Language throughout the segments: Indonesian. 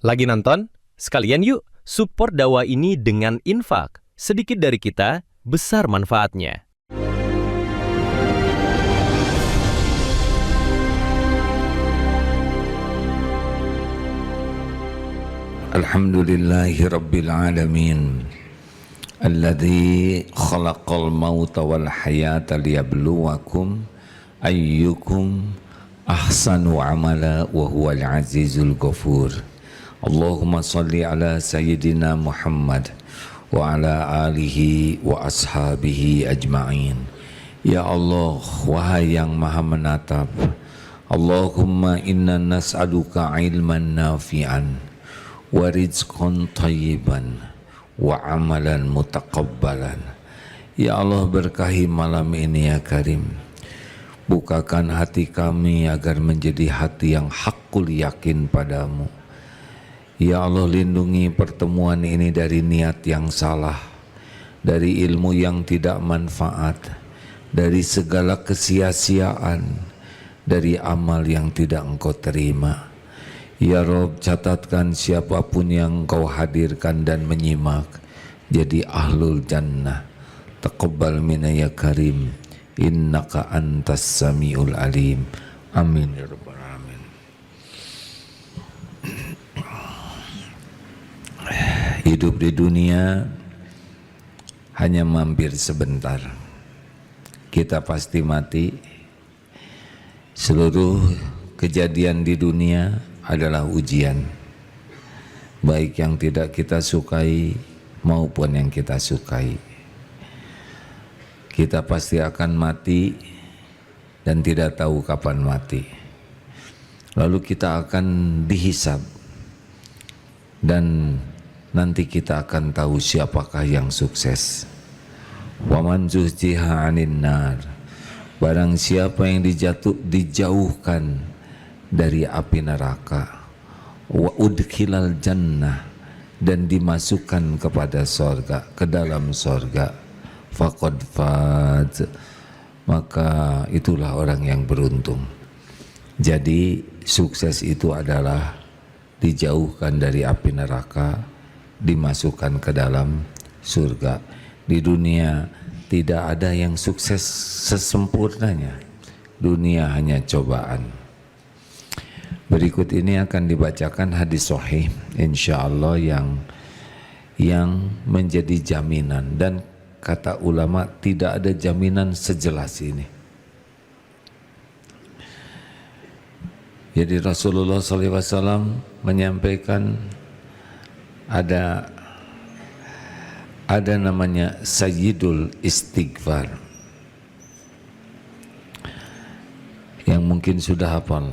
Lagi nonton? Sekalian yuk support dakwah ini dengan infak. Sedikit dari kita, besar manfaatnya. Alhamdulillahi Rabbil Alamin Alladhi khalaqal mauta wal hayata liyabluwakum ayyukum ahsanu amala wa huwal azizul ghafur. Allahumma salli ala Sayyidina Muhammad wa ala alihi wa ashabihi ajma'in. Ya Allah, wahai yang maha menatap, Allahumma inna nas'aluka ilman nafi'an wa rizqan thayyiban wa amalan mutaqabbalan. Ya Allah, berkahi malam ini ya Karim. Bukakan hati kami agar menjadi hati yang hakul yakin padamu. Ya Allah, lindungi pertemuan ini dari niat yang salah, dari ilmu yang tidak manfaat, dari segala kesia-siaan, dari amal yang tidak Engkau terima. Ya Rob, catatkan siapapun yang Engkau hadirkan dan menyimak jadi ahlul jannah. Taqabbal minna ya Karim, innaka antas samiul alim. Amin ya rabbal alamin. Hidup di dunia hanya mampir sebentar. Kita pasti mati. Seluruh kejadian di dunia adalah ujian, baik yang tidak kita sukai maupun yang kita sukai. Kita pasti akan mati dan tidak tahu kapan mati. Lalu kita akan dihisab dan nanti kita akan tahu siapakah yang sukses. Wa man zuhziha 'anil nar, barang siapa yang dijauhkan dari api neraka, wa udkhilal jannah, dan dimasukkan kepada sorga, ke dalam sorga, faqad faz, maka itulah orang yang beruntung. Jadi sukses itu adalah dijauhkan dari api neraka, dimasukkan ke dalam surga. Di dunia tidak ada yang sukses sesempurnanya. Dunia hanya cobaan. Berikut ini akan dibacakan hadis sahih insyaallah yang menjadi jaminan, dan kata ulama tidak ada jaminan sejelas ini. Jadi Rasulullah SAW menyampaikan ada namanya Sayyidul Istighfar yang mungkin sudah hafal.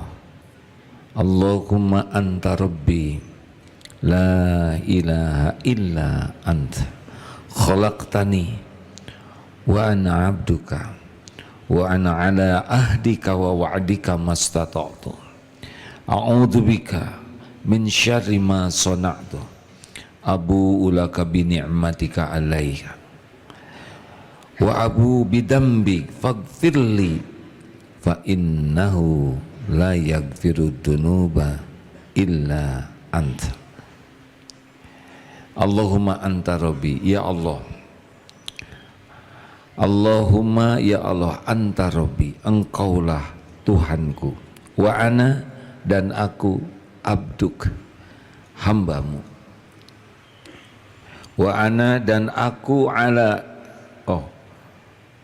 Allahumma anta rabbi la ilaha illa anta khalaqtani wa ana abduka wa ana ala ahdika wa wa'dika mastata'tu a'udzu bika min syarri ma sana'tu abu'u laka bi ni'matika alayya wa abu bidambi faghfirli fa innahu la yaghfiru dunuba illa anta. Allahumma anta rabbi, ya Allah. Allahumma ya Allah, anta rabbi, engkaulah Tuhanku. Wa ana, dan aku, abduk, hambamu. Wa ana, dan aku ala,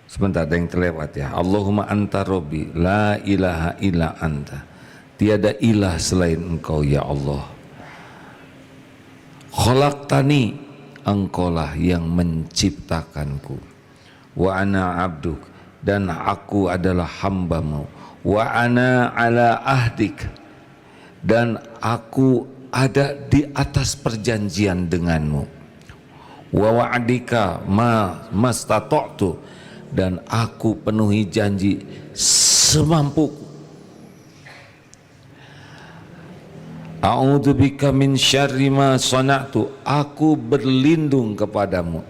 sebentar, ada yang terlewat ya. Allahumma anta rabbi, la ilaha illa anta, tiada ilah selain engkau ya Allah. Khalaqtani, engkaulah yang menciptakanku. Wa ana abduk, dan aku adalah hambamu. Wa ana ala ahdik, dan aku ada di atas perjanjian denganmu. Wa wa'dika mastata'tu, dan aku penuhi janji semampuku. A'udzubika min syarri ma sana'tu, aku berlindung kepadamu.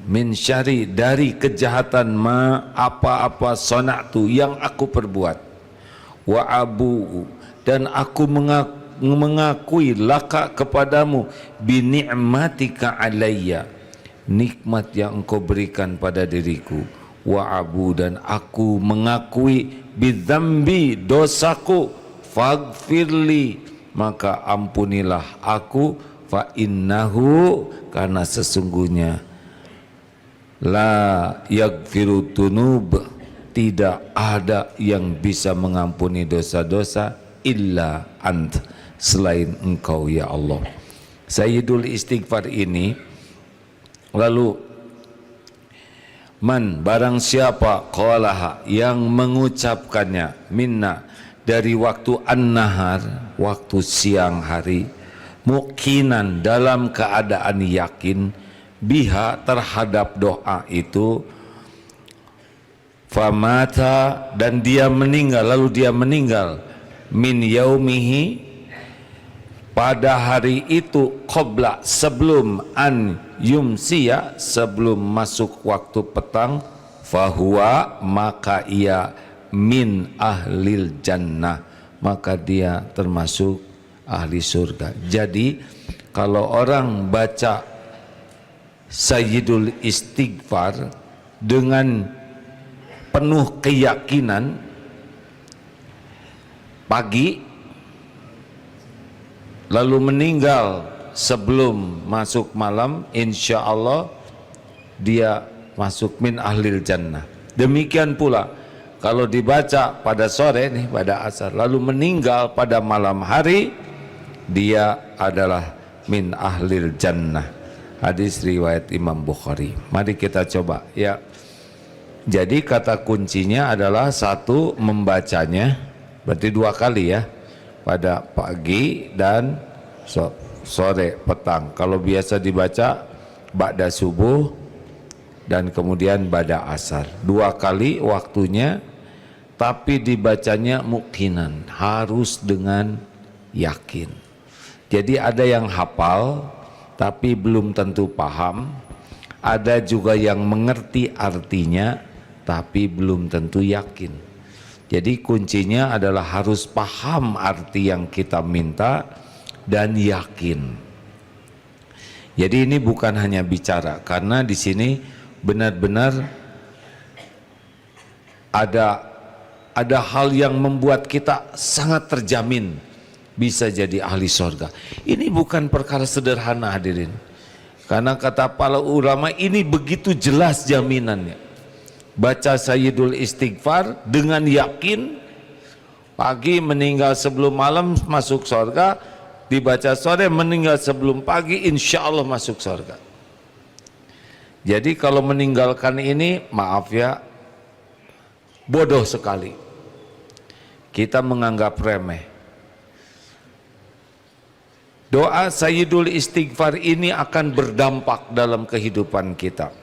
Min syarri, dari kejahatan, ma, apa-apa, sana'tu, yang aku perbuat. Wa abu, dan aku mengakui laka kepadamu bini'matika alayya, nikmat yang engkau berikan pada diriku, wa abu, dan aku mengakui bidzambi, dosaku, faghfirli, maka ampunilah aku, fa innahu, karena sesungguhnya la yaghfiru dzunub, tidak ada yang bisa mengampuni dosa-dosa illa ant, selain engkau ya Allah. Sayyidul istighfar ini lalu man, barang siapa, qalaha, yang mengucapkannya, minna, dari waktu an-nahar, waktu siang hari, muqinan, dalam keadaan yakin, biha, terhadap doa itu, famata, dan dia meninggal, lalu dia meninggal, min yaumihi, pada hari itu, qabla, sebelum an yumsiya, sebelum masuk waktu petang, fahuwa, maka ia min ahlil jannah, maka dia termasuk ahli surga. Jadi kalau orang baca Sayyidul Istighfar dengan penuh keyakinan pagi, lalu meninggal sebelum masuk malam, insya Allah dia masuk min ahlil jannah. Demikian pula kalau dibaca pada sore nih, pada asar, lalu meninggal pada malam hari, dia adalah min ahlil jannah. Hadis riwayat Imam Bukhari. Mari kita coba ya. Jadi kata kuncinya adalah satu, membacanya, berarti 2 kali ya, pada pagi dan sore, petang. Kalau biasa dibaca ba'da subuh dan kemudian ba'da asar, 2 kali waktunya, tapi dibacanya muqinan, harus dengan yakin. Jadi ada yang hafal tapi belum tentu paham, ada juga yang mengerti artinya tapi belum tentu yakin. Jadi kuncinya adalah harus paham arti yang kita minta dan yakin. Jadi ini bukan hanya bicara, karena di sini benar-benar ada hal yang membuat kita sangat terjamin bisa jadi ahli surga. Ini bukan perkara sederhana hadirin, karena kata para ulama ini begitu jelas jaminannya. Baca Sayyidul Istighfar dengan yakin, pagi meninggal sebelum malam masuk surga, dibaca sore meninggal sebelum pagi, insya Allah masuk surga. Jadi kalau meninggalkan ini, maaf ya, bodoh sekali. Kita menganggap remeh. Doa Sayyidul Istighfar ini akan berdampak dalam kehidupan kita.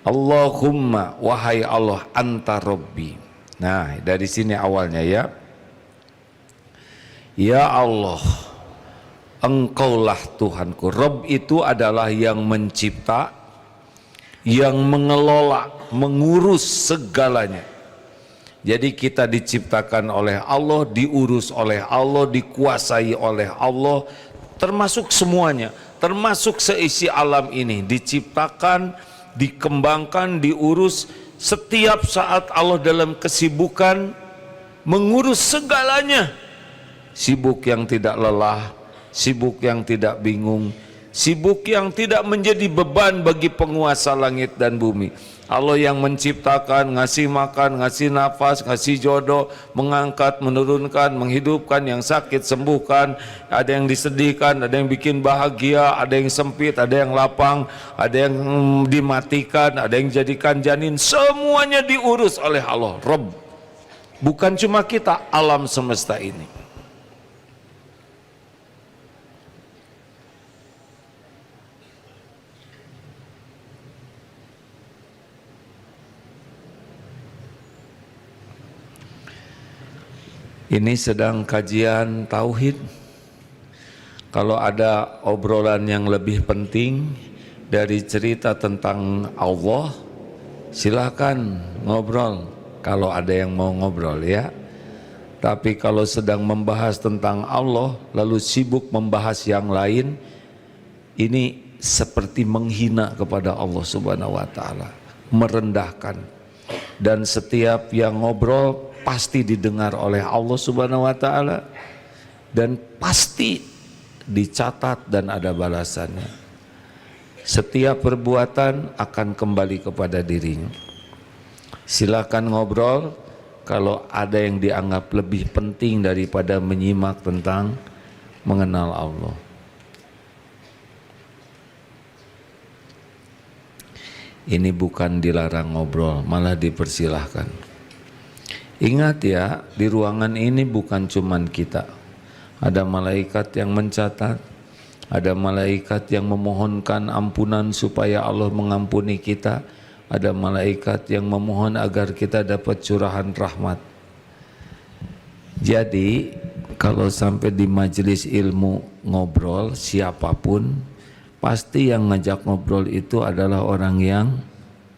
Allahumma, wahai Allah, anta Rabbi. Nah, dari sini awalnya ya. Ya Allah, Engkaulah Tuhanku. Rabb itu adalah yang mencipta, yang mengelola, mengurus segalanya. Jadi kita diciptakan oleh Allah, diurus oleh Allah, dikuasai oleh Allah, termasuk semuanya, termasuk seisi alam ini diciptakan, dikembangkan, diurus. Setiap saat Allah dalam kesibukan mengurus segalanya. Sibuk yang tidak lelah, sibuk yang tidak bingung, sibuk yang tidak menjadi beban bagi penguasa langit dan bumi. Allah yang menciptakan, ngasih makan, ngasih nafas, ngasih jodoh, mengangkat, menurunkan, menghidupkan, yang sakit sembuhkan, ada yang disedihkan, ada yang bikin bahagia, ada yang sempit, ada yang lapang, ada yang dimatikan, ada yang jadikan janin, semuanya diurus oleh Allah, Rabb. Bukan cuma kita, alam semesta ini. Ini sedang kajian tauhid. Kalau ada obrolan yang lebih penting dari cerita tentang Allah, silakan ngobrol. Kalau ada yang mau ngobrol ya. Tapi kalau sedang membahas tentang Allah lalu sibuk membahas yang lain, ini seperti menghina kepada Allah Subhanahu wa taala, merendahkan. Dan setiap yang ngobrol pasti didengar oleh Allah Subhanahu wa taala dan pasti dicatat dan ada balasannya. Setiap perbuatan akan kembali kepada dirinya. Silakan ngobrol kalau ada yang dianggap lebih penting daripada menyimak tentang mengenal Allah. Ini bukan dilarang ngobrol, malah dipersilahkan. Ingat ya, di ruangan ini bukan cuman kita. Ada malaikat yang mencatat, ada malaikat yang memohonkan ampunan supaya Allah mengampuni kita, ada malaikat yang memohon agar kita dapat curahan rahmat. Jadi kalau sampai di majelis ilmu ngobrol siapapun, pasti yang ngajak ngobrol itu adalah orang yang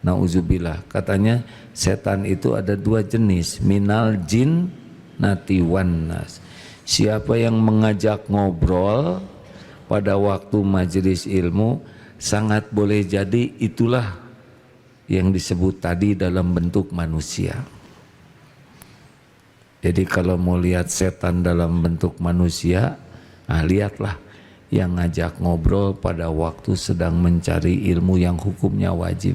nauzubillah. Katanya setan itu ada dua jenis, minal jin nati wan nas. Siapa yang mengajak ngobrol pada waktu majelis ilmu, sangat boleh jadi itulah yang disebut tadi dalam bentuk manusia. Jadi kalau mau lihat setan dalam bentuk manusia, lihatlah yang ngajak ngobrol pada waktu sedang mencari ilmu yang hukumnya wajib.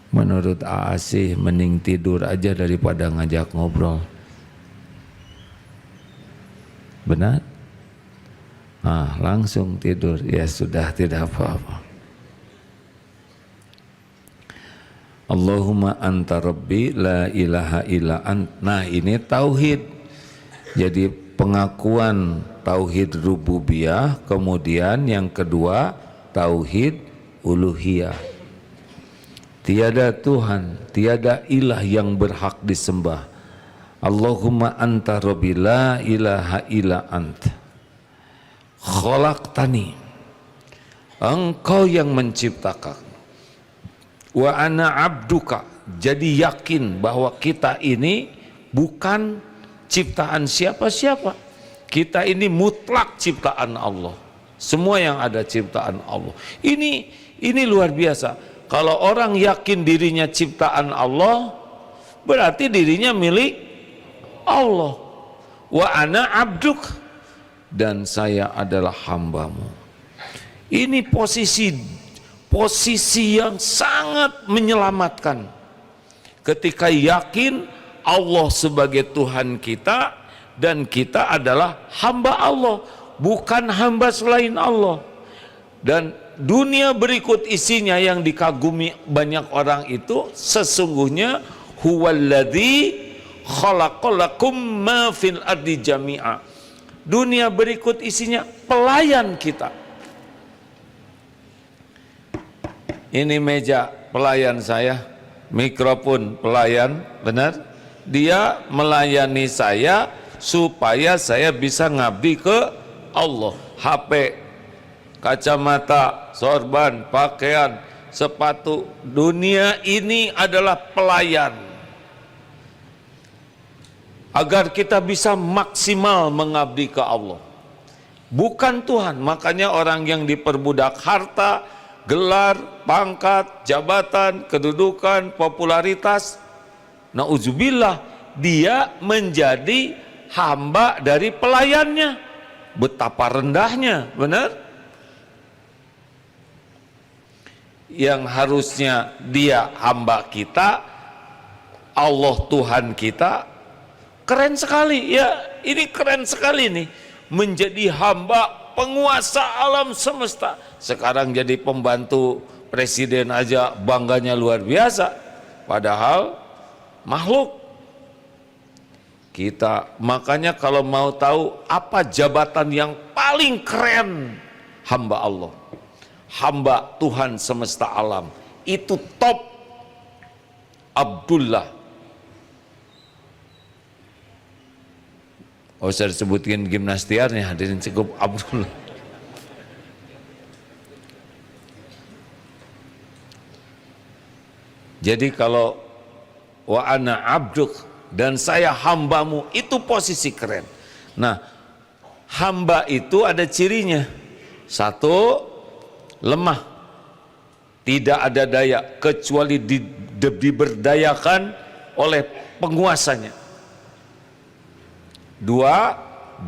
Menurut Aasih mending tidur aja daripada ngajak ngobrol. Benar? Langsung tidur, ya sudah, tidak apa-apa. Allahumma anta rabbi la ilaha illa ant. Nah ini tauhid. Jadi pengakuan tauhid rububiyah, kemudian yang kedua tauhid uluhiyah. Tiada Tuhan, tiada ilah yang berhak disembah. Allahumma anta rabbi la ilaha illa ant. Khalaqtani. Engkau yang menciptakan. Wa ana abduka. Jadi yakin bahwa kita ini bukan ciptaan siapa-siapa. Kita ini mutlak ciptaan Allah. Semua yang ada ciptaan Allah. Ini luar biasa. Kalau orang yakin dirinya ciptaan Allah, berarti dirinya milik Allah. Wa ana abduk, dan saya adalah hambamu. Ini posisi yang sangat menyelamatkan. Ketika yakin Allah sebagai Tuhan kita dan kita adalah hamba Allah, bukan hamba selain Allah. Dan dunia berikut isinya yang dikagumi banyak orang itu sesungguhnya huwallazi khalaqalakum ma fil ardi jami'a. Dunia berikut isinya pelayan kita. Ini meja pelayan saya, mikrofon pelayan, benar? Dia melayani saya supaya saya bisa ngabdi ke Allah. HP, kacamata, sorban, pakaian, sepatu, dunia ini adalah pelayan. Agar kita bisa maksimal mengabdi ke Allah. Bukan Tuhan. Makanya orang yang diperbudak harta, gelar, pangkat, jabatan, kedudukan, popularitas, na'udzubillah, dia menjadi hamba dari pelayannya. Betapa rendahnya, benar? Yang harusnya dia hamba kita, Allah Tuhan kita. Keren sekali ya, ini keren sekali nih, menjadi hamba penguasa alam semesta. Sekarang jadi pembantu presiden aja bangganya luar biasa, padahal makhluk kita. Makanya kalau mau tahu apa jabatan yang paling keren, hamba Allah, hamba Tuhan semesta alam, itu top Abdullah. Oh, saya sebutkan gimnastiarnya, hadirin cukup Abdullah. Jadi kalau wa ana abduk, dan saya hambamu. Itu posisi keren. Nah, hamba itu ada cirinya. Satu, lemah, tidak ada daya kecuali diberdayakan oleh penguasanya. Dua,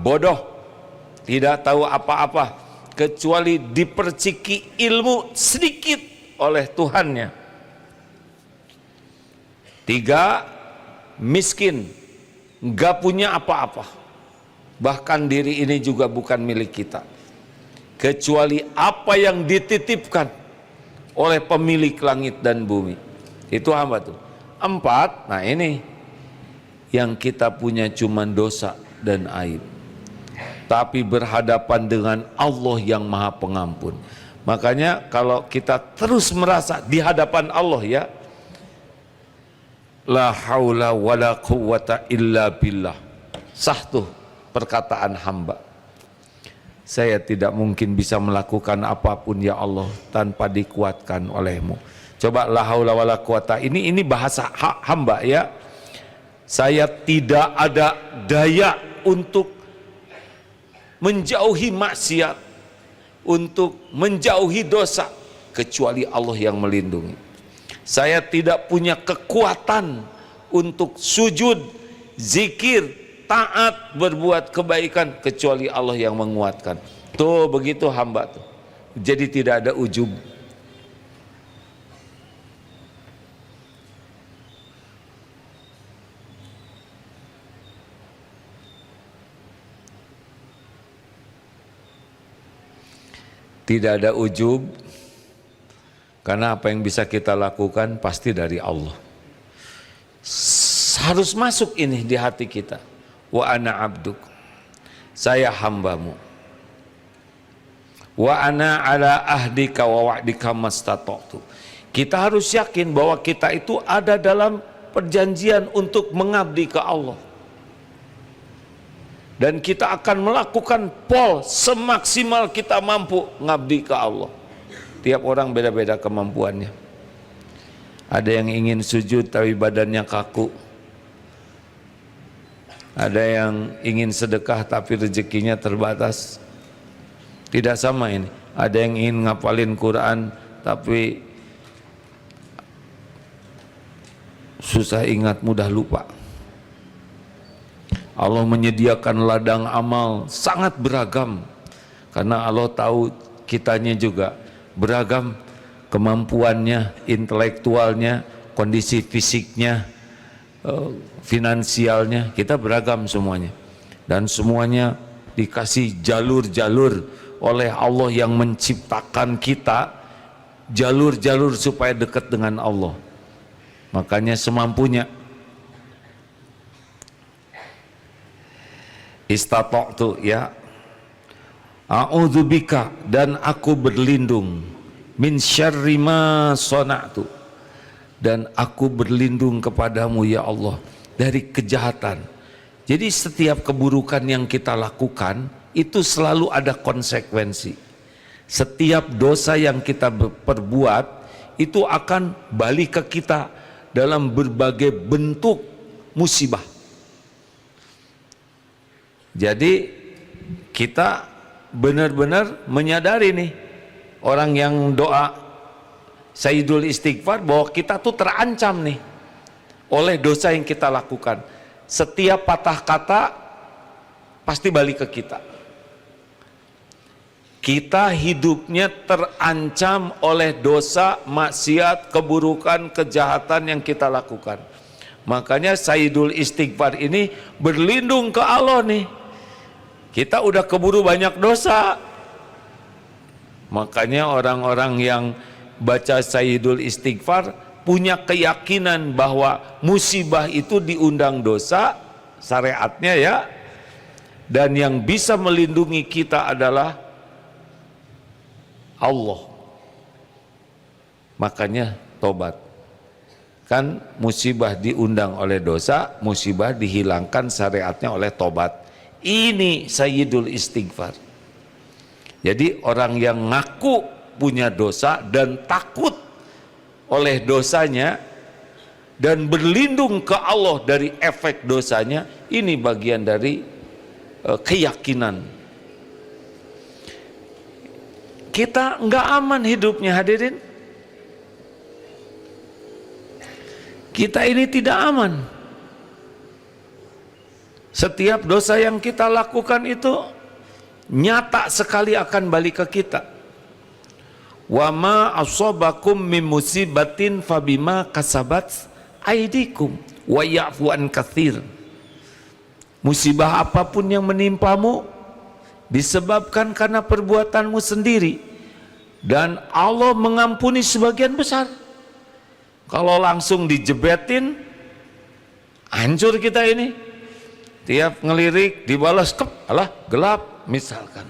bodoh, tidak tahu apa-apa kecuali diperciki ilmu sedikit oleh Tuhannya. Tiga, miskin, gak punya apa-apa, bahkan diri ini juga bukan milik kita, kecuali apa yang dititipkan oleh pemilik langit dan bumi. Itu hamba tuh. Empat, nah ini yang kita punya cuma dosa dan aib, tapi berhadapan dengan Allah yang Maha Pengampun. Makanya kalau kita terus merasa di hadapan Allah, ya, la haula wala quwwata illa billah, sah tuh perkataan hamba. Saya tidak mungkin bisa melakukan apapun ya Allah tanpa dikuatkan olehmu. Coba la haula wala quwwata, ini bahasa hamba, ya. Saya tidak ada daya untuk menjauhi maksiat, untuk menjauhi dosa, kecuali Allah yang melindungi. Saya tidak punya kekuatan untuk sujud, zikir, taat, berbuat kebaikan, kecuali Allah yang menguatkan. Tuh begitu hamba tuh. Jadi tidak ada ujub. Tidak ada ujub, karena apa yang bisa kita lakukan pasti dari Allah. Harus masuk ini di hati kita. Wa ana abduk, saya hambamu. Wa ana ala ahdika wa wa'dika mastata'tu. Kita harus yakin bahwa kita itu ada dalam perjanjian untuk mengabdi ke Allah. Dan kita akan melakukan pol semaksimal kita mampu ngabdi ke Allah. Tiap orang beda-beda kemampuannya. Ada yang ingin sujud tapi badannya kaku. Ada yang ingin sedekah tapi rezekinya terbatas. Tidak sama ini. Ada yang ingin ngapalin Quran tapi susah ingat, mudah lupa. Allah menyediakan ladang amal sangat beragam, karena Allah tahu kitanya juga beragam kemampuannya, intelektualnya, kondisi fisiknya, finansialnya, kita beragam semuanya. Dan semuanya dikasih jalur-jalur oleh Allah yang menciptakan kita, jalur-jalur supaya dekat dengan Allah. Makanya semampunya. Istata'tu, ya, a'udzubika, dan aku berlindung, min syarri ma sana'tu, dan aku berlindung kepadamu ya Allah dari kejahatan. Jadi setiap keburukan yang kita lakukan itu selalu ada konsekuensi. Setiap dosa yang kita perbuat itu akan balik ke kita dalam berbagai bentuk musibah. Jadi kita benar-benar menyadari nih, orang yang doa Sayyidul Istighfar, bahwa kita tuh terancam nih oleh dosa yang kita lakukan. Setiap patah kata pasti balik ke kita. Kita hidupnya terancam oleh dosa, maksiat, keburukan, kejahatan yang kita lakukan. Makanya Sayyidul Istighfar ini berlindung ke Allah nih. Kita udah keburu banyak dosa. Makanya orang-orang yang baca Sayyidul Istighfar punya keyakinan bahwa musibah itu diundang dosa, syariatnya, ya. Dan yang bisa melindungi kita adalah Allah. Makanya tobat. Kan musibah diundang oleh dosa, musibah dihilangkan syariatnya oleh tobat. Ini Sayyidul Istighfar. Jadi orang yang ngaku punya dosa dan takut oleh dosanya, dan berlindung ke Allah dari efek dosanya, ini bagian dari keyakinan. Kita nggak aman hidupnya, hadirin. Kita ini tidak aman. Setiap dosa yang kita lakukan itu nyata sekali akan balik ke kita. Wa ma asabakum min musibatin fabima kasabat aidikum wa ya'fu an katsir. Musibah apapun yang menimpamu disebabkan karena perbuatanmu sendiri, dan Allah mengampuni sebagian besar. Kalau langsung dijebetin, hancur kita ini. Tiap ngelirik dibalas, alah gelap misalkan.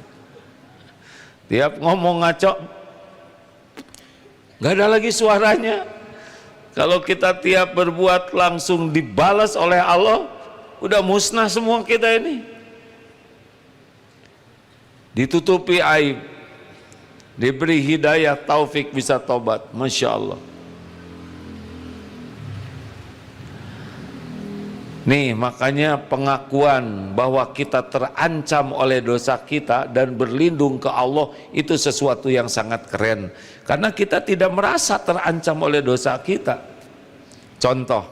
Tiap ngomong ngaco, gak ada lagi suaranya. Kalau kita tiap berbuat langsung dibalas oleh Allah, udah musnah semua kita ini. Ditutupi aib, diberi hidayah, taufik, bisa tobat. Masya Allah. Nih, makanya pengakuan bahwa kita terancam oleh dosa kita dan berlindung ke Allah itu sesuatu yang sangat keren. Karena kita tidak merasa terancam oleh dosa kita. Contoh,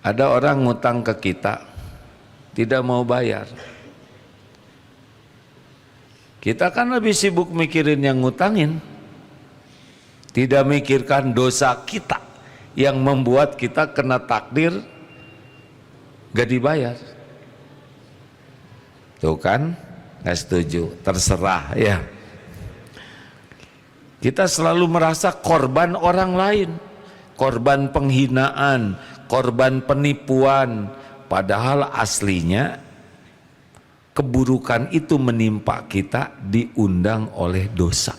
ada orang ngutang ke kita, tidak mau bayar. Kita kan lebih sibuk mikirin yang ngutangin, tidak mikirkan dosa kita yang membuat kita kena takdir gak dibayar. Tuh kan, gak setuju, terserah ya. Kita selalu merasa korban orang lain, korban penghinaan, korban penipuan, padahal aslinya keburukan itu menimpa kita diundang oleh dosa.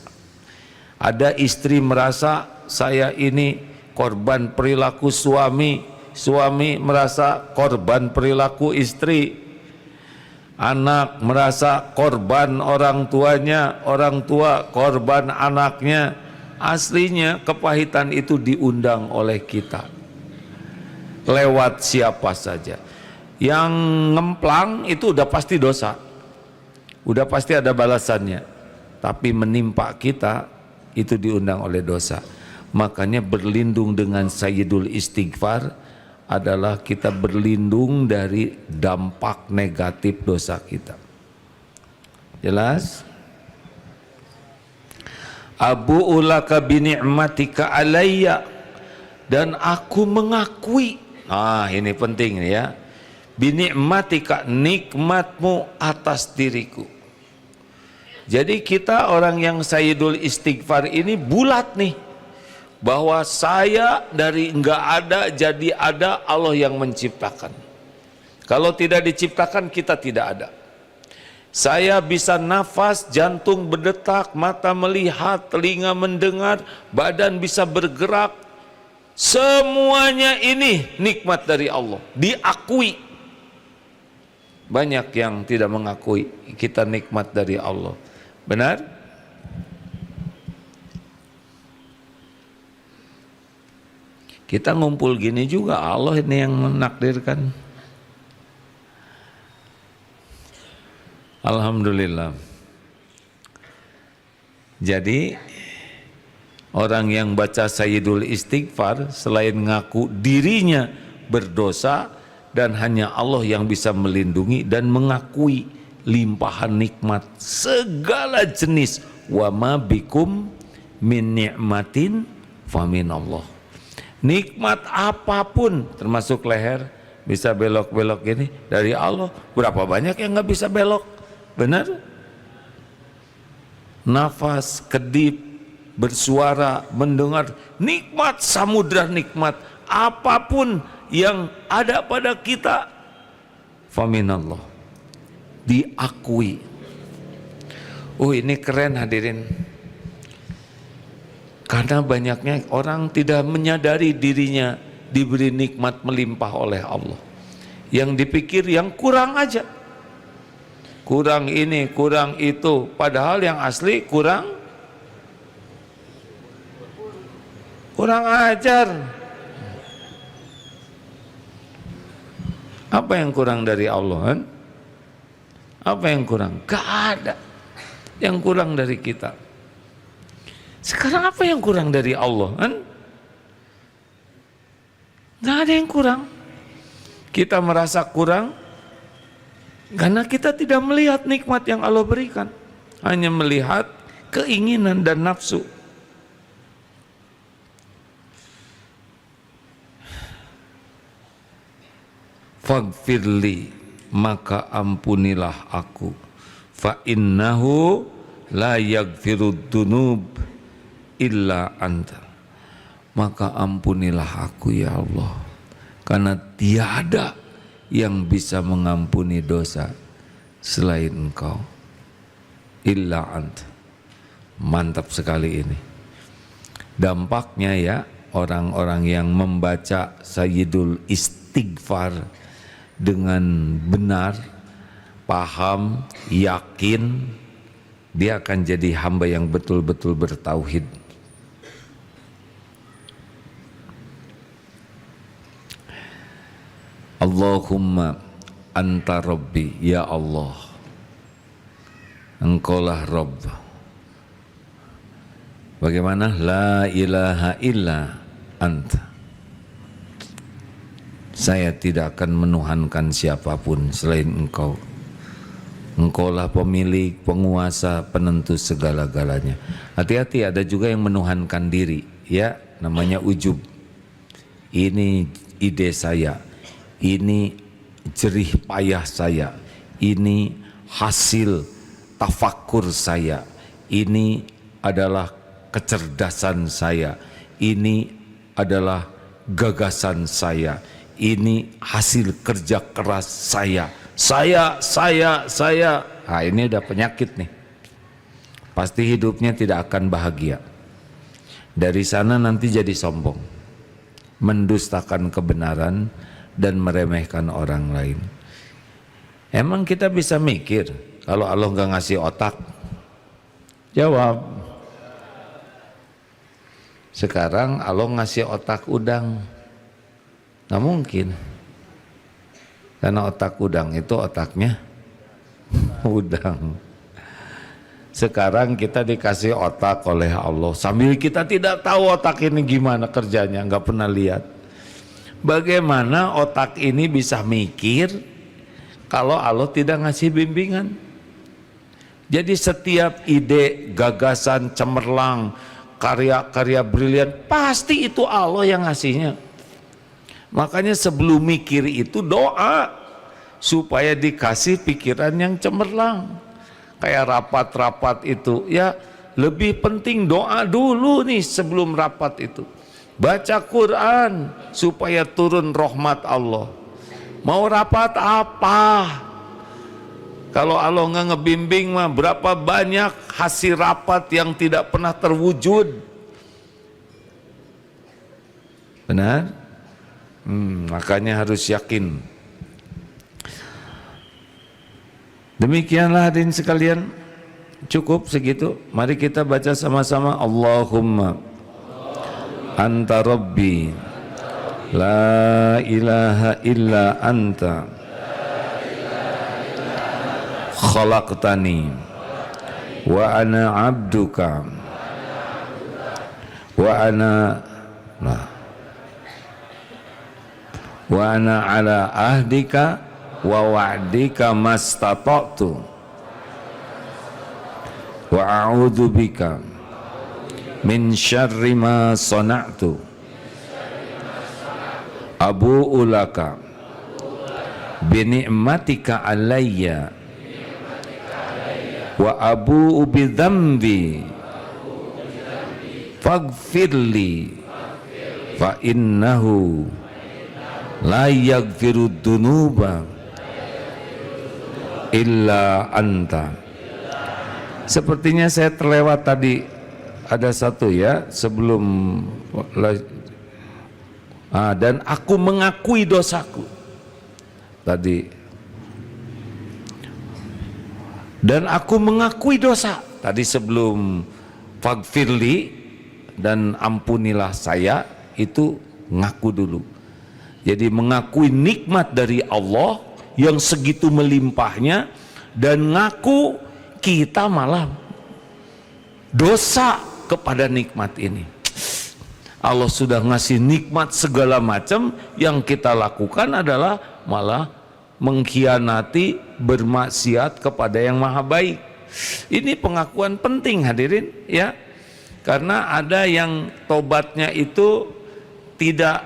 Ada istri merasa saya ini korban perilaku suami, suami merasa korban perilaku istri, anak merasa korban orang tuanya, orang tua korban anaknya. Aslinya kepahitan itu diundang oleh kita lewat siapa saja. Yang ngemplang itu udah pasti dosa, udah pasti ada balasannya, tapi menimpa kita itu diundang oleh dosa. Makanya berlindung dengan Sayyidul Istighfar adalah kita berlindung dari dampak negatif dosa kita. Jelas? Abu ulaka bini'matika alayya, dan aku mengakui. Nah, ini penting ya. Bini'matika, nikmatmu atas diriku. Jadi kita orang yang Sayyidul Istighfar ini bulat nih, bahwa saya dari enggak ada jadi ada, Allah yang menciptakan. Kalau tidak diciptakan kita tidak ada. Saya bisa nafas, jantung berdetak, mata melihat, telinga mendengar, badan bisa bergerak. Semuanya ini nikmat dari Allah, diakui. Banyak yang tidak mengakui kita nikmat dari Allah. Benar? Kita ngumpul gini juga Allah ini yang menakdirkan. Alhamdulillah. Jadi orang yang baca Sayyidul Istighfar selain ngaku dirinya berdosa dan hanya Allah yang bisa melindungi, dan mengakui limpahan nikmat segala jenis. Wa ma bikum min ni'matin faminallah. Nikmat apapun termasuk leher bisa belok-belok gini dari Allah. Berapa banyak yang nggak bisa belok? Benar? Nafas, kedip, bersuara, mendengar, nikmat, samudra nikmat. Apapun yang ada pada kita faminallah, diakui. Oh, ini keren hadirin. Karena banyaknya orang tidak menyadari dirinya diberi nikmat melimpah oleh Allah. Yang dipikir yang kurang aja, kurang ini, kurang itu, padahal yang asli kurang. kurang ajar. Apa yang kurang dari Allah kan? Apa yang kurang? Gak ada yang kurang dari kita. Sekarang apa yang kurang dari Allah kan? Gak ada yang kurang. Kita merasa kurang karena kita tidak melihat nikmat yang Allah berikan, hanya melihat keinginan dan nafsu. Faghfirli, maka ampunilah aku, fa innahu la yaghfirud dzunub illa anta, maka ampunilah aku ya Allah, karena tiada yang bisa mengampuni dosa selain Engkau, illa anta. Mantap sekali ini. Dampaknya ya, orang-orang yang membaca Sayyidul Istighfar dengan benar, paham, yakin, dia akan jadi hamba yang betul-betul bertauhid. Allahumma anta rabbi, ya Allah, Engkaulah Rabb. Bagaimana? La ilaha illa anta, saya tidak akan menuhankan siapapun selain Engkau. Engkaulah pemilik, penguasa, penentu segala-galanya. Hati-hati, ada juga yang menuhankan diri, ya, namanya ujub. Ini ide saya, ini jerih payah saya, ini hasil tafakur saya, ini adalah kecerdasan saya, ini adalah gagasan saya, ini hasil kerja keras saya. Nah, ini udah penyakit nih. Pasti hidupnya tidak akan bahagia. Dari sana nanti jadi sombong, mendustakan kebenaran dan meremehkan orang lain. Emang kita bisa mikir kalau Allah nggak ngasih otak? Jawab. Sekarang Allah ngasih otak udang, nggak mungkin. Karena otak udang itu otaknya udang. Sekarang kita dikasih otak oleh Allah, sambil kita tidak tahu otak ini gimana kerjanya, nggak pernah lihat. Bagaimana otak ini bisa mikir kalau Allah tidak ngasih bimbingan? Jadi setiap ide, gagasan cemerlang, karya-karya brilian, pasti itu Allah yang ngasihnya. Makanya sebelum mikir itu doa supaya dikasih pikiran yang cemerlang. Kayak rapat-rapat itu, ya lebih penting doa dulu nih sebelum rapat itu. Baca Quran supaya turun rahmat Allah. Mau rapat apa? Kalau Allah nggak ngebimbing mah, berapa banyak hasil rapat yang tidak pernah terwujud. Benar? Makanya harus yakin. Demikianlah hadirin sekalian, cukup segitu. Mari kita baca sama-sama. Allahumma anta rabbi la ilaha illa anta khalaqtani wa ana abduka wa ana ala ahdika wa wa'dika mastata'tu wa a'udzu bika min syarri ma sana'tu abu'u laka bi ni'matika alayya wa abu'u bi dzambi faghfirli fa innahu la yaghfirud dzunuba illa anta. Sepertinya saya terlewat tadi, ada satu ya sebelum dan aku mengakui dosaku tadi, dan aku mengakui dosa tadi sebelum faghfirli, dan ampunilah saya, itu ngaku dulu. Jadi mengakui nikmat dari Allah yang segitu melimpahnya, dan ngaku kita malah dosa kepada nikmat ini. Allah sudah ngasih nikmat segala macam, yang kita lakukan adalah malah mengkhianati, bermaksiat kepada yang maha baik. Ini pengakuan penting hadirin ya, karena ada yang tobatnya itu tidak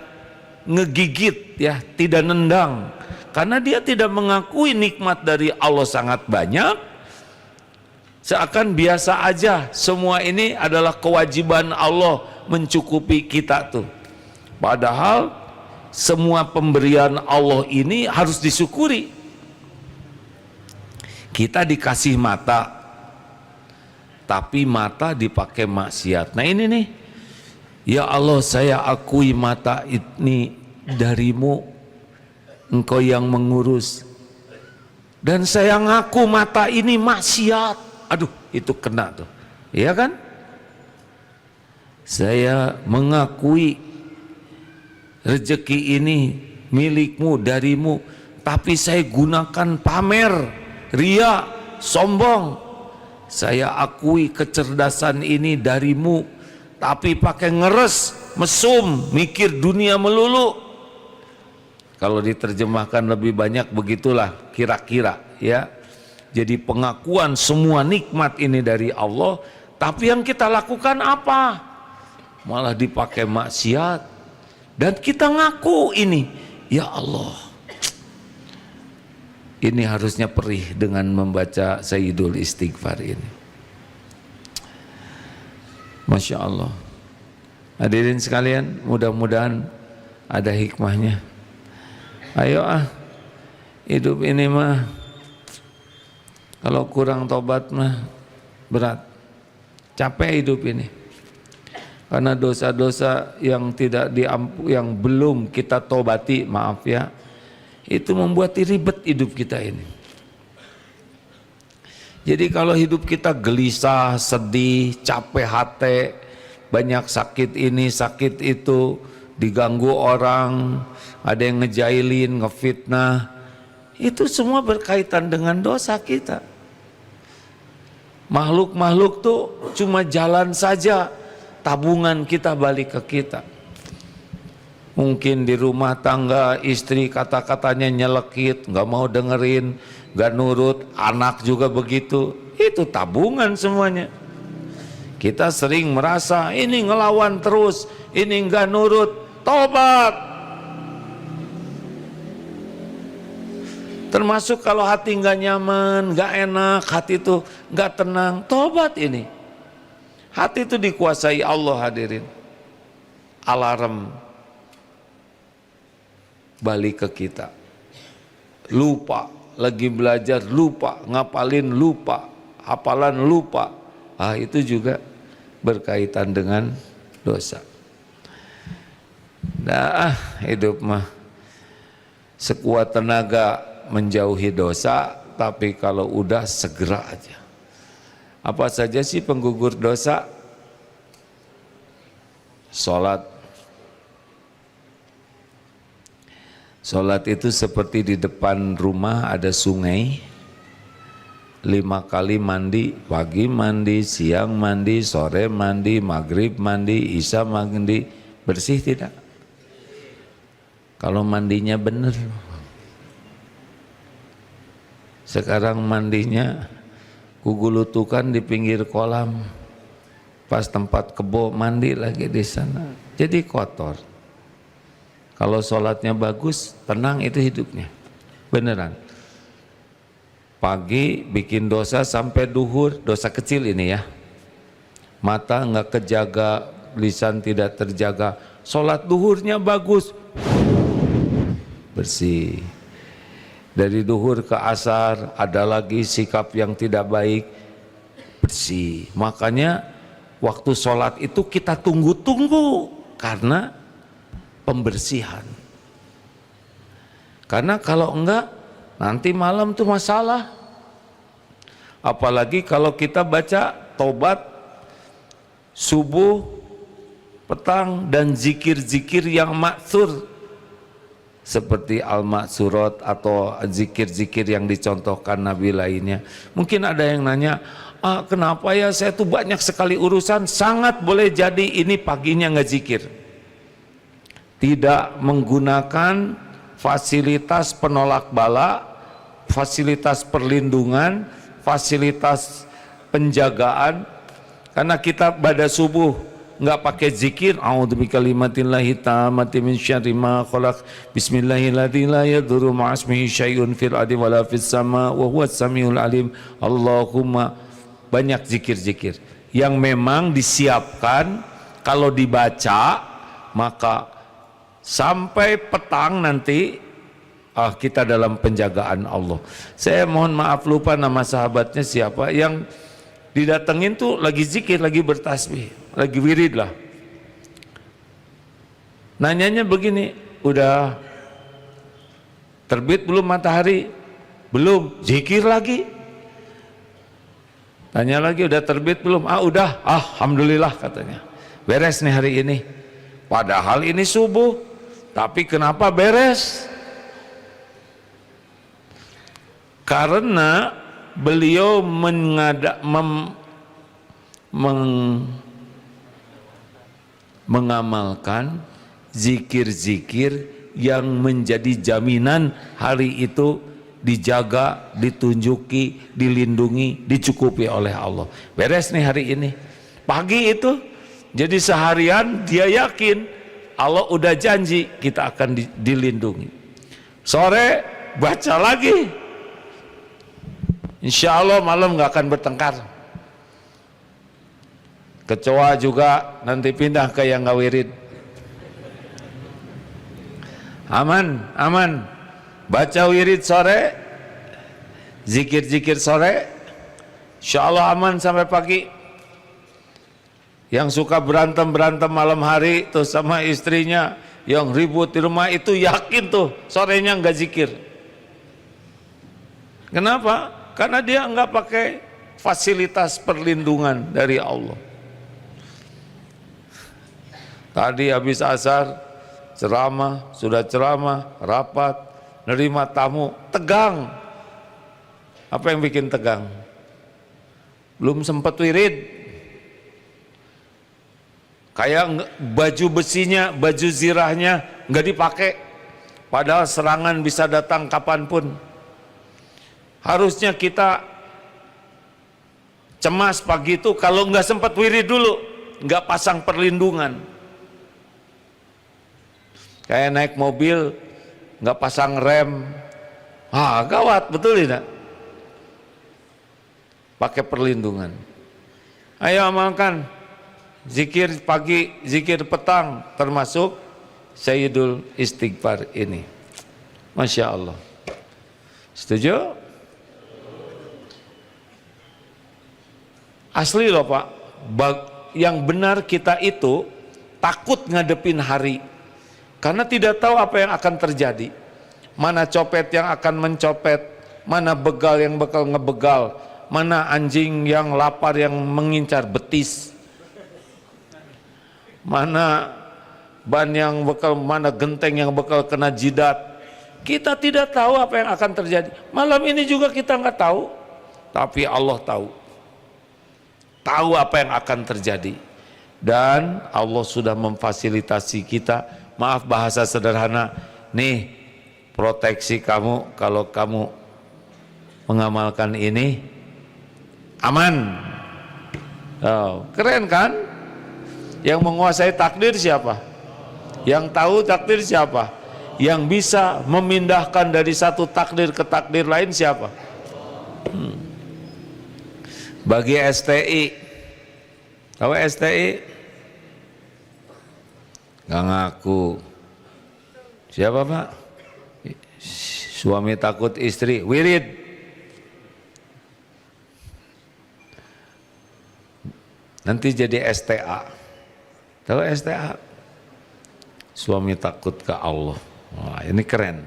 ngegigit ya, tidak nendang, karena dia tidak mengakui nikmat dari Allah sangat banyak, seakan biasa aja, semua ini adalah kewajiban Allah mencukupi kita tuh. Padahal semua pemberian Allah ini harus disyukuri. Kita dikasih mata, tapi mata dipakai maksiat. Nah ini nih, ya Allah, saya akui mata ini darimu, engkau yang mengurus, dan saya ngaku mata ini maksiat. Aduh, itu kena tuh, iya kan? Saya mengakui rezeki ini milikmu, darimu, tapi saya gunakan pamer, ria, sombong. Saya akui kecerdasan ini darimu, tapi pakai ngeres, mesum, mikir dunia melulu. Kalau diterjemahkan lebih banyak begitulah kira-kira ya. Jadi pengakuan semua nikmat ini dari Allah, tapi yang kita lakukan apa? Malah dipakai maksiat. Dan kita ngaku ini, ya Allah, ini harusnya perih dengan membaca Sayyidul Istighfar ini. Masya Allah. Hadirin sekalian, mudah-mudahan ada hikmahnya. Ayo hidup ini mah kalau kurang tobat mah berat, capek hidup ini. Karena dosa-dosa yang tidak yang belum kita tobati, maaf ya, itu membuat ribet hidup kita ini. Jadi kalau hidup kita gelisah, sedih, capek hati, banyak sakit ini, sakit itu, diganggu orang, ada yang ngejailin, ngefitnah, itu semua berkaitan dengan dosa kita. Makhluk-makhluk tuh cuma jalan saja, tabungan kita balik ke kita. Mungkin di rumah tangga istri kata-katanya nyelekit, nggak mau dengerin, nggak nurut, anak juga begitu, itu tabungan semuanya. Kita sering merasa ini ngelawan terus, ini nggak nurut, tobat. Termasuk kalau hati nggak nyaman, nggak enak, hati itu nggak tenang, tobat ini. Hati itu dikuasai Allah hadirin. Alarm balik ke kita. Lupa, lagi belajar lupa, ngapalin lupa, hafalan lupa. Itu juga berkaitan dengan dosa. Nah, hidup mah sekuat tenaga menjauhi dosa, tapi kalau udah segera aja. Apa saja sih penggugur dosa? Sholat. Sholat itu seperti di depan rumah ada sungai, 5 kali mandi, pagi mandi, siang mandi, sore mandi, maghrib mandi, isya mandi, bersih tidak? Kalau mandinya benar. Sekarang mandinya kugulutukan di pinggir kolam, pas tempat kebo mandi lagi di sana, jadi kotor. Kalau sholatnya bagus, tenang, itu hidupnya beneran. Pagi bikin dosa sampai duhur, dosa kecil ini ya, mata nggak kejaga, lisan tidak terjaga, sholat duhurnya bagus, bersih. Dari duhur ke asar ada lagi sikap yang tidak baik, bersih. Makanya waktu sholat itu kita tunggu-tunggu karena pembersihan. Karena kalau enggak nanti malam tuh masalah. Apalagi kalau kita baca tobat subuh, petang, dan zikir-zikir yang maksur seperti al-maksurat atau zikir-zikir yang dicontohkan Nabi lainnya. Mungkin ada yang nanya, kenapa ya saya tuh banyak sekali urusan? Sangat boleh jadi ini paginya nggak zikir. Tidak menggunakan fasilitas penolak bala, fasilitas perlindungan, fasilitas penjagaan. Karena kita pada subuh nggak pakai zikir, a'udzubikalimatillahi tammati min syarri ma khalaq, bismillahirrahmanirrahim, la yadurru ma'asmihi syai'un fil ardi wala fis sama wa huwas samiul alim. Allahumma, banyak zikir-zikir yang memang disiapkan kalau dibaca maka sampai petang nanti kita dalam penjagaan Allah. Saya mohon maaf lupa nama sahabatnya siapa, yang didatengin tuh lagi zikir, lagi bertasbih, lagi wirid lah. Nanyanya begini, udah terbit belum matahari? Belum. Zikir lagi. Tanya lagi, udah terbit belum? Udah. Alhamdulillah katanya. Beres nih hari ini. Padahal ini subuh. Tapi kenapa beres? Karena beliau mengamalkan zikir-zikir yang menjadi jaminan hari itu dijaga, ditunjuki, dilindungi, dicukupi oleh Allah. Beres nih hari ini. Pagi itu, jadi seharian dia yakin Allah udah janji kita akan dilindungi. Sore baca lagi. Insya Allah malam nggak akan bertengkar. Kecoa juga nanti pindah ke yang nggak wirid. Aman, aman. Baca wirid sore, zikir-zikir sore, insya Allah aman sampai pagi. Yang suka berantem-berantem malam hari tuh sama istrinya, yang ribut di rumah itu yakin tuh sorenya nggak zikir. Kenapa? Karena dia nggak pakai fasilitas perlindungan dari Allah. Tadi habis asar ceramah, sudah ceramah, rapat, nerima tamu, tegang. Apa yang bikin tegang? Belum sempat wirid. Kayak baju besinya, baju zirahnya nggak dipakai. Padahal serangan bisa datang kapanpun. Harusnya kita cemas pagi itu kalau nggak sempat wirid dulu, nggak pasang perlindungan. Kayak naik mobil, nggak pasang rem, gawat, betul tidak? Pakai perlindungan. Ayo amalkan zikir pagi, zikir petang, termasuk Sayyidul Istighfar ini. Masya Allah. Setuju? Asli loh Pak, yang benar kita itu takut ngadepin hari karena tidak tahu apa yang akan terjadi. Mana copet yang akan mencopet, mana begal yang bakal ngebegal, mana anjing yang lapar yang mengincar betis, mana ban yang bakal, mana genteng yang bakal kena jidat. Kita tidak tahu apa yang akan terjadi. Malam ini juga kita nggak tahu, tapi Allah tahu. Tahu apa yang akan terjadi, dan Allah sudah memfasilitasi kita. Maaf bahasa sederhana, nih proteksi kamu kalau kamu mengamalkan ini aman. Keren kan? Yang menguasai takdir siapa? Yang tahu takdir siapa? Yang bisa memindahkan dari satu takdir ke takdir lain siapa? Bagi STI, tahu STI? Nggak ngaku. Siapa Pak? Suami takut istri, wirid. Nanti jadi STA. Tahu STA? Suami takut ke Allah. Wah, ini keren.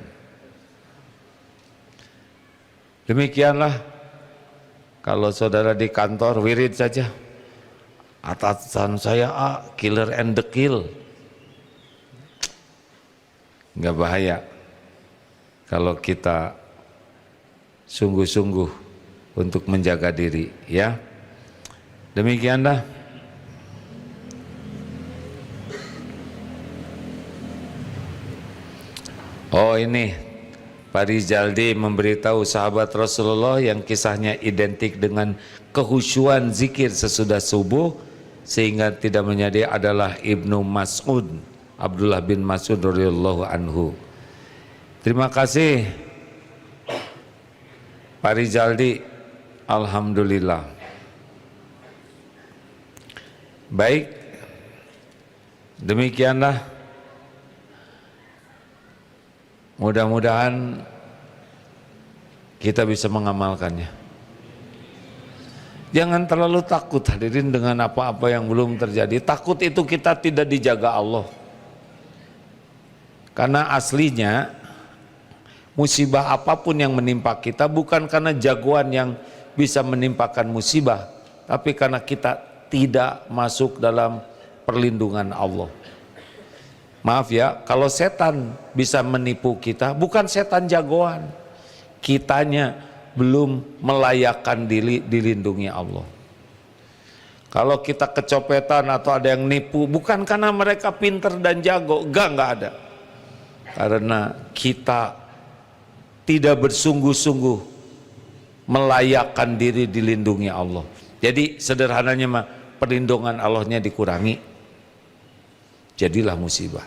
Demikianlah. Kalau saudara di kantor wirid saja. Atasan saya killer and the kill. Nggak bahaya kalau kita sungguh-sungguh untuk menjaga diri, ya. Demikianlah. Oh, ini Pak Rizaldi memberitahu sahabat Rasulullah yang kisahnya identik dengan kehusyuan zikir sesudah subuh, sehingga tidak menyadari adalah Ibnu Mas'ud, Abdullah bin Mas'ud radhiyallahu anhu. Terima kasih Pak Rizaldi, alhamdulillah. Baik, demikianlah. Mudah-mudahan kita bisa mengamalkannya. Jangan terlalu takut hadirin dengan apa-apa yang belum terjadi. Takut itu kita tidak dijaga Allah. Karena aslinya musibah apapun yang menimpa kita bukan karena jagoan yang bisa menimpakan musibah, tapi karena kita tidak masuk dalam perlindungan Allah. Maaf ya, kalau setan bisa menipu kita, bukan setan jagoan. Kitanya belum melayakkan diri dilindungi Allah. Kalau kita kecopetan atau ada yang nipu, bukan karena mereka pinter dan jago, enggak ada. Karena kita tidak bersungguh-sungguh melayakkan diri dilindungi Allah. Jadi sederhananya mah perlindungan Allahnya dikurangi, jadilah musibah.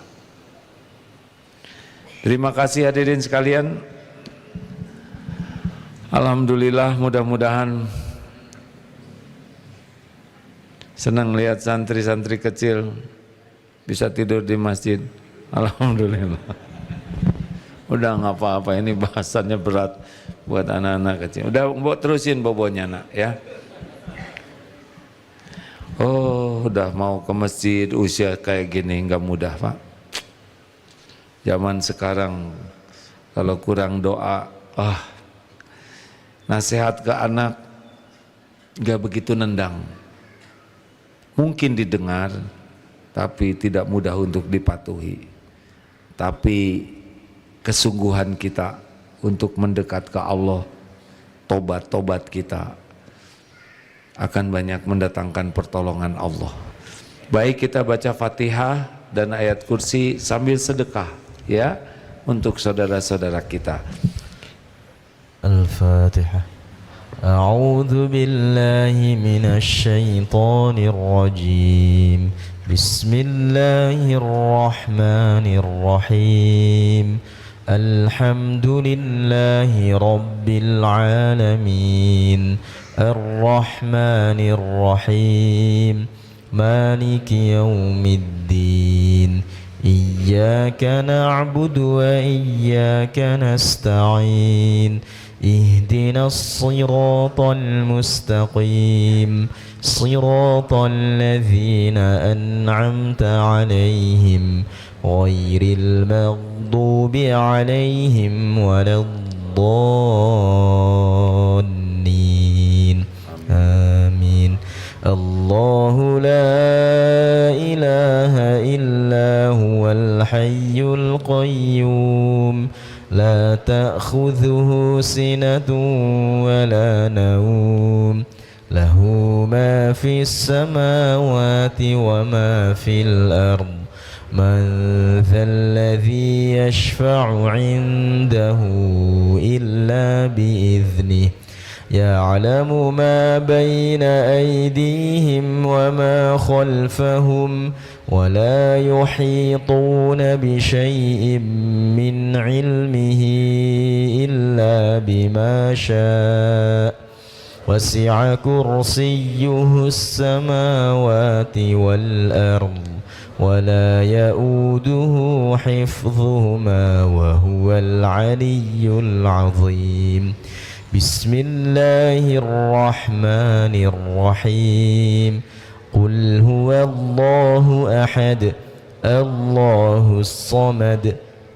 Terima kasih hadirin sekalian. Alhamdulillah, mudah-mudahan senang lihat santri-santri kecil bisa tidur di masjid. Alhamdulillah. Udah nggak apa-apa, ini bahasannya berat buat anak-anak kecil. Udah terusin bobonya nak ya. Oh, udah mau ke masjid usia kayak gini nggak mudah Pak. Zaman sekarang kalau kurang doa, nasihat ke anak nggak begitu nendang. Mungkin didengar, tapi tidak mudah untuk dipatuhi. Tapi kesungguhan kita untuk mendekat ke Allah, tobat kita akan banyak mendatangkan pertolongan Allah. Baik, kita baca Fatihah dan ayat kursi sambil sedekah ya untuk saudara-saudara kita. Al-Fatihah. A'udzu billahi minasy syaithanir rajim. Bismillahirrahmanirrahim. Alhamdulillahi rabbil alamin. Ar-Rahmanir Rahim. Maliki yaumiddin. Iyyaka na'budu wa iyyaka nasta'in. Ihdinas siratal mustaqim. Siratal ladzina an'amta 'alaihim ghairil maghdubi 'alaihim waladdallin. Amin. Allahu la ilaha illa huwal hayyul qayyum. La ta'khudhuhu sinatun wa la nawm. Lahu ma fis samawati wa ma fil ard. Man dhal ladzi yashfa'u 'indahu illa bi'idhnihi. يعلم ما بين أيديهم وما خلفهم ولا يحيطون بشيء من علمه إلا بما شاء وسع كرسيه السماوات والأرض ولا يؤوده حفظهما وهو العلي العظيم. بسم الله الرحمن الرحيم. قل هو الله أحد الله الصمد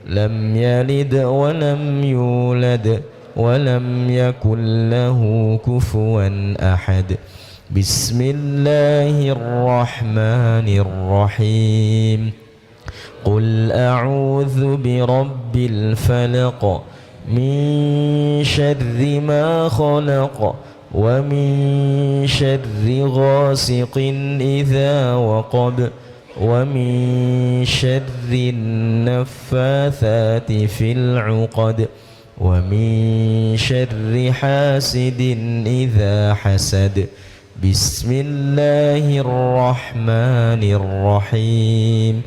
لم يلد ولم يولد ولم يكن له كفوا أحد. بسم الله الرحمن الرحيم قل أعوذ برب الفلق من شر ما خلق ومن شر غاسق إذا وقب ومن شر النفاثات في العقد ومن شر حاسد إذا حسد بسم الله الرحمن الرحيم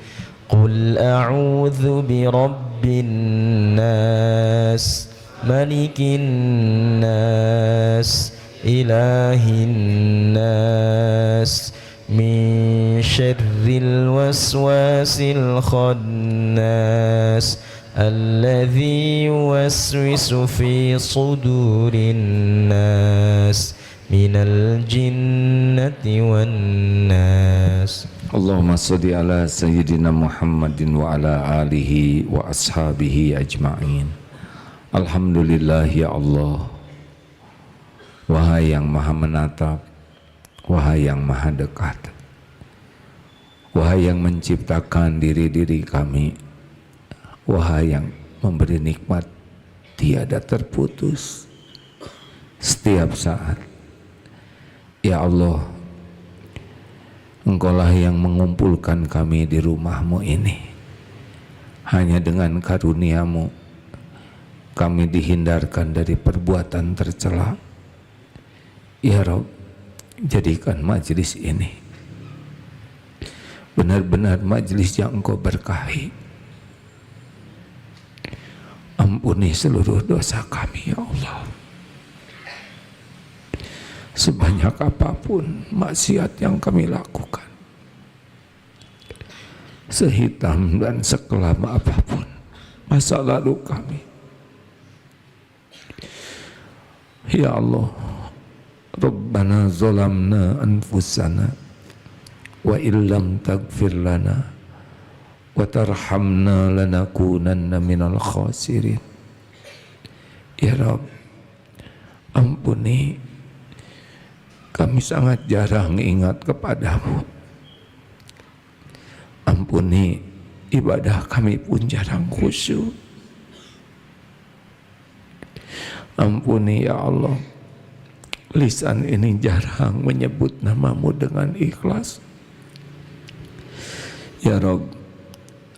قل أعوذ برب الناس ملك الناس إله الناس من شر الوسواس الخناس الذي يوسوس في صدور الناس من الجنة والناس. اللهم صل على سيدنا محمد وعلى آله وأصحابه أجمعين. Alhamdulillah ya Allah. Wahai yang maha menatap, wahai yang maha dekat, wahai yang menciptakan diri-diri kami, wahai yang memberi nikmat tiada terputus setiap saat. Ya Allah, Engkaulah yang mengumpulkan kami di rumah-Mu ini. Hanya dengan karunia-Mu kami dihindarkan dari perbuatan tercela. Ya Rabb, jadikan majlis ini benar-benar majlis yang Engkau berkahi. Ampuni seluruh dosa kami ya Allah. Sebanyak apapun maksiat yang kami lakukan, sehitam dan sekelam apapun masa lalu kami, ya Allah, Rabbana zalamna anfusana wa illam taghfir lana wa tarhamna lanakunanna minal khasirin. Ya Rabb, ampuni, kami sangat jarang ingat kepadamu. Ampuni, ibadah kami pun jarang khusyuk. Ampuni ya Allah, lisan ini jarang menyebut namamu dengan ikhlas. Ya Rabb,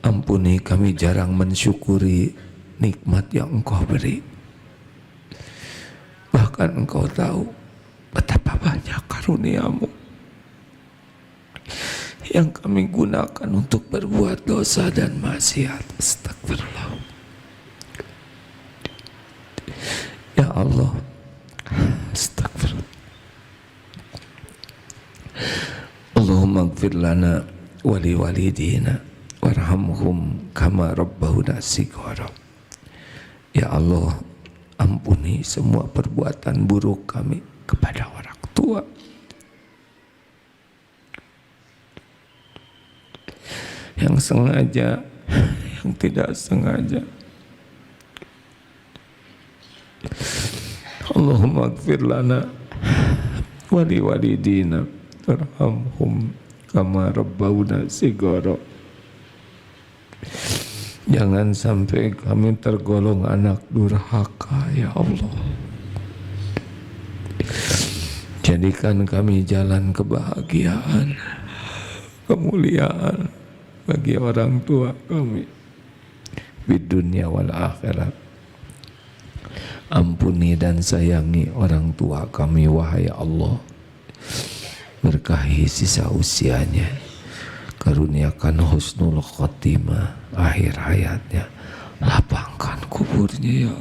ampuni kami jarang mensyukuri nikmat yang Engkau beri. Bahkan Engkau tahu betapa banyak karunia-Mu yang kami gunakan untuk berbuat dosa dan maksiat. Astagfirullah. Ya Allah, astagfirullah. Allahumma ighfir lana wa li walidina warhamhum kama rabbahuna shighara. Ya Allah, ampuni semua perbuatan buruk kami kepada orang tua, yang sengaja, yang tidak sengaja. Allahumma ighfir lana wa li walidina warhamhum kama rabbawna shighara. Jangan sampai kami tergolong anak durhaka ya Allah. Jadikan kami jalan kebahagiaan, kemuliaan bagi orang tua kami di dunia wal akhirat. Ampuni dan sayangi orang tua kami wahai Allah. Berkahi sisa usianya, karuniakan husnul khotimah akhir hayatnya, lapangkan kuburnya ya.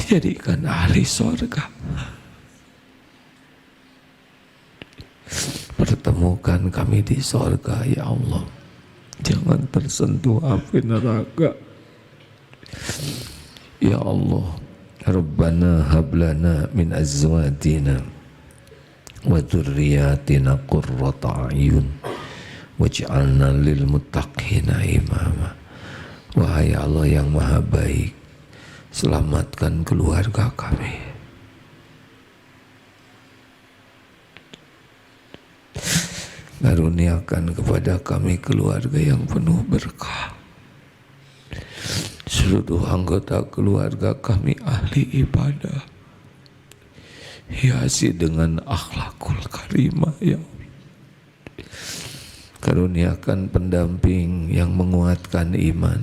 Jadikan ahli surga. Pertemukan kami di surga ya Allah. Jangan tersentuh api neraka. Ya Allah, Rabbana hablana min azwadina wa dzurriyyatina qurrata a'yun waj'alna lil muttaqina imama. Wahai Allah yang maha baik, selamatkan keluarga kami, Karuniakan kepada kami keluarga yang penuh berkah. Seluruh anggota keluarga kami ahli ibadah, hiasi dengan akhlakul karimah ya Allah. Karuniakan pendamping yang menguatkan iman,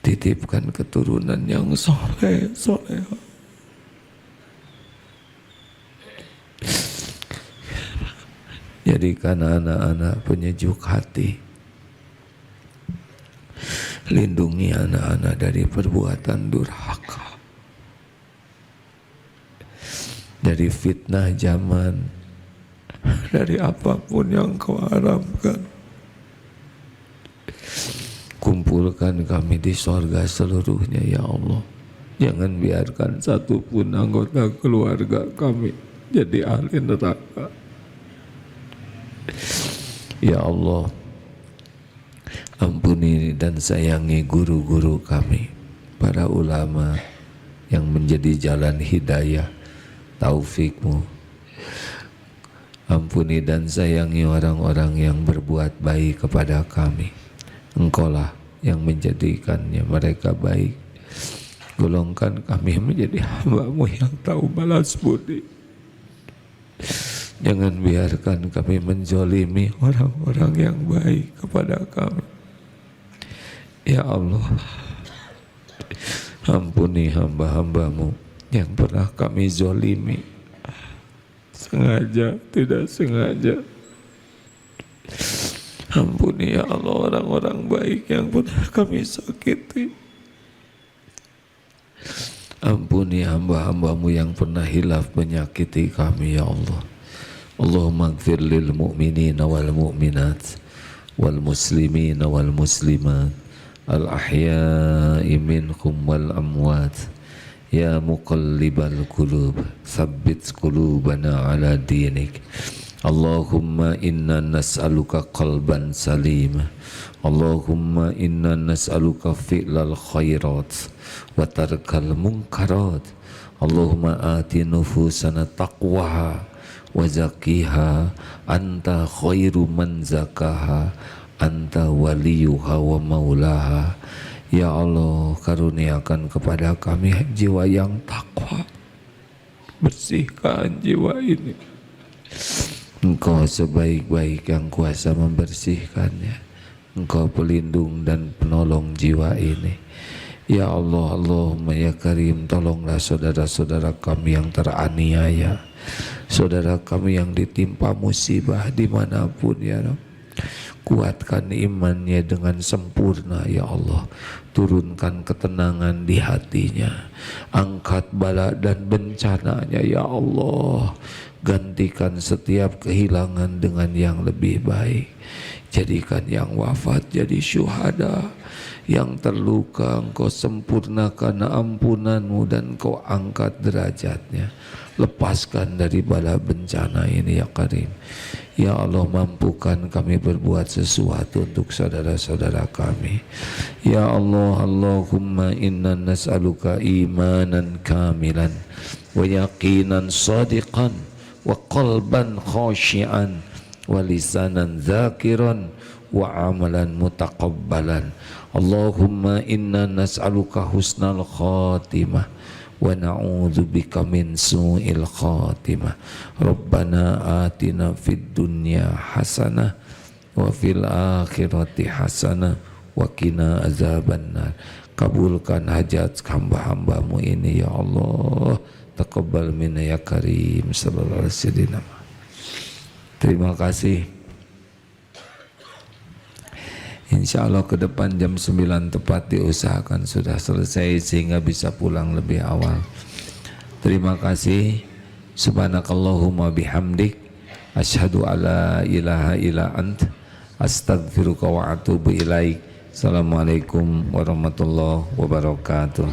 titipkan keturunan yang soleh. Jadikan anak-anak penyejuk hati. Lindungi anak-anak dari perbuatan durhaka, dari fitnah zaman, dari apapun yang Kau haramkan. Kumpulkan kami di sorga seluruhnya ya Allah. Jangan biarkan satupun anggota keluarga kami jadi ahli neraka. Ya Allah, ampuni dan sayangi guru-guru kami, para ulama yang menjadi jalan hidayah, taufik-Mu. Ampuni dan sayangi orang-orang yang berbuat baik kepada kami. Engkaulah yang menjadikannya mereka baik. Golongkan kami menjadi hamba-Mu yang tahu balas budi. Jangan biarkan kami menzolimi orang-orang yang baik kepada kami. Ya Allah, ampuni hamba-hamba-Mu yang pernah kami zolimi, sengaja, tidak sengaja. Ampuni ya Allah orang-orang baik yang pernah kami sakiti. Ampuni hamba-hamba-Mu yang pernah hilaf menyakiti kami ya Allah. Allahumma ighfir lil mu'minina wal mu'minat wal muslimina wal muslimat al ahya'i minhum wal amwat. Ya muqallibal qulub tsabbit qulubana ala dinik. Allahumma inna nas'aluka qalban salim. Allahumma inna nas'aluka fi'lal khairat wa tarkal munkarat. Allahumma ati nufusana taqwaha wa zakiha anta khairu man zakaha anta waliyuha wa maulaha. Ya Allah, karuniakan kepada kami jiwa yang takwa. Bersihkan jiwa ini. Engkau sebaik-baik yang kuasa membersihkannya. Engkau pelindung dan penolong jiwa ini. Ya Allah, Allahumma ya Karim, tolonglah saudara-saudara kami yang teraniaya, saudara kami yang ditimpa musibah dimanapun ya Rabb. Kuatkan imannya dengan sempurna ya Allah. Turunkan ketenangan di hatinya. Angkat bala dan bencananya ya Allah. Gantikan setiap kehilangan dengan yang lebih baik. Jadikan yang wafat jadi syuhada, yang terluka Engkau sempurnakan ampunan-Mu dan Engkau angkat derajatnya. Lepaskan dari bala bencana ini ya Karim. Ya Allah, mampukan kami berbuat sesuatu untuk saudara-saudara kami. Ya Allah, Allahumma inna nas'aluka imanan kamilan wa yaqinan sadiqan wa qalban khashi'an wa lisanan zakiran wa amalan mutaqabbalan. Allahumma inna nas'aluka husnal khatimah wa na'udzubika min su'il khatimah. Rabbana atina fid dunya hasanah wa fil akhirati hasanah wa qina azabannar. Kabulkan hajat hamba-hamba-Mu ini ya Allah. Taqabbal minna ya Karim sallallahu alaihi wasallam. Terima kasih. Insya Allah ke depan jam 9 tepat diusahakan sudah selesai sehingga bisa pulang lebih awal. Terima kasih. Subhanakallahumma bihamdik asyhadu alla ilaha illa ant astaghfiruka wa atubu ilaik. Assalamualaikum warahmatullahi wabarakatuh.